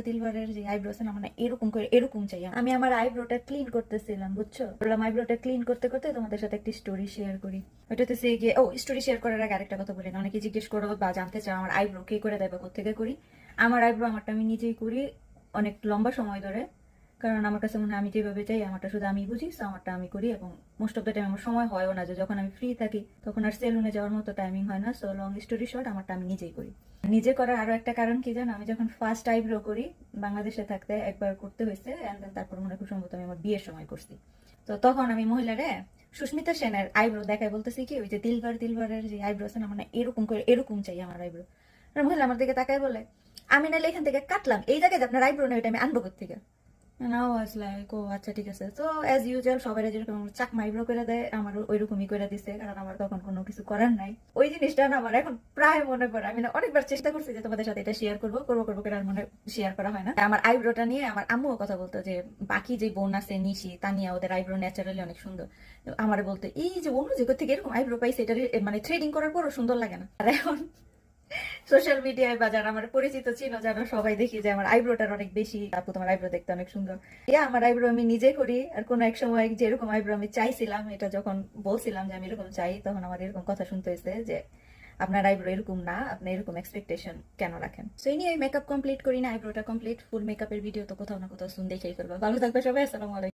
দিলবারের যে আইব্রো আছে না মানে এরকম করে এরকম চাই আমি। আমার আইব্রোটা ক্লিন করতেছিলাম, বুঝছো? বললাম আইব্রোটা ক্লিন করতে করতে তোমাদের সাথে একটা স্টোরি শেয়ার করি। ওটা তো সে গিয়ে স্টোরি শেয়ার করার আগে আরেকটা কথা বলি না, অনেকে জিজ্ঞেস করো বা জানতে চাও আমার আইব্রো কে করে দেয় বা কোথেকে করি। আমার আইব্রো আমারটা আমি নিজেই করি, অনেক লম্বা সময় ধরে। কারণ আমার কাছে মনে হয় আমি যেভাবে চাই আমারটা শুধু আমি বুঝি, তো আমারটা আমি করি। এবং মোস্ট অফ দ্য টাইম আমার সময় হয়ও না, যে যখন আমি ফ্রি থাকি তখন আর সেলুনে যাওয়ার মতো টাইমিং হয় না। সো লং স্টোরি শর্ট, আমারটা আমি নিজেই করি। নিজে করার আরো একটা কারণ কি জানো, আমি যখন ফার্স্ট আইব্রো করি বাংলাদেশে থাকতে একবার করতে হয়েছে, এন্ড দেন তারপর মনে খুব সম্ভবত আমি আমার বিয়ের সময় করছি। তো তখন আমি মহিলারে সুস্মিতা সেনের আইব্রো দেখাই বলতেছি কি, ওই যে দিলবারের যে আইব্রো আছে না মানে এরকম করে এরকম চাই আমার আইব্রো। মহিলা আমার দিকে তাকায় বলে, আমি নাহলে এখান থেকে কাটলাম, এই জায়গায় যে আপনার আইব্রো নেই ওইটা আমি আনবো থেকে। নাও আসলে ও আচ্ছা ঠিক আছে। তো অ্যাজ ইউজুয়াল সবাই যেরকম চাকমা আইব্রো করে দেয় আমার ওইরকমই করে দিছে, কারণ আমার তখন কোনো কিছু করার নাই। ওই জিনিসটা না আমার এখন প্রায় মনে পড়ে। আমি না অনেকবার চেষ্টা করছি যে তোমাদের সাথে এটা শেয়ার করবো করে আর মনে শেয়ার করা হয় না। আমার আইব্রোটা নিয়ে আমার আম্মুও কথা বলতো যে বাকি যে বোন আছে নিশি তানিয়া, ওদের আইব্রো ন্যাচারালি অনেক সুন্দর। আমার বলতো এই যে অন্য জায়গা থেকে এরকম আইব্রো পাইছে, এটা মানে থ্রেডিং করার পরও সুন্দর লাগে না। আর এখন সোশ্যাল মিডিয়ায় বা যারা আমার পরিচিত ছিল, যারা সবাই দেখি যে আমার আইব্রোটার অনেক বেশি, আপু তোমার আইব্রো দেখতে অনেক সুন্দর। আমার আইব্রো আমি নিজে করি। আর কোন এক সময় যেরকম আইব্রো আমি চাইছিলাম, এটা যখন বলছিলাম যে আমি এরকম চাই, তখন আমার এরকম কথা শুনতে হয়েছে যে আপনার আইব্রো এরকম না, আপনি এরকম এক্সপেকটেশন কেন রাখেন। সো এই নিয়ে মেকআপ কমপ্লিট করি না, আইব্রোটা কমপ্লিট। ফুল মেকআপের ভিডিও তো কোথাও না কোথাও শুন দেখেই ফেলবো। ভালো থাকবে সবাই, আসসালামু আলাইকুম।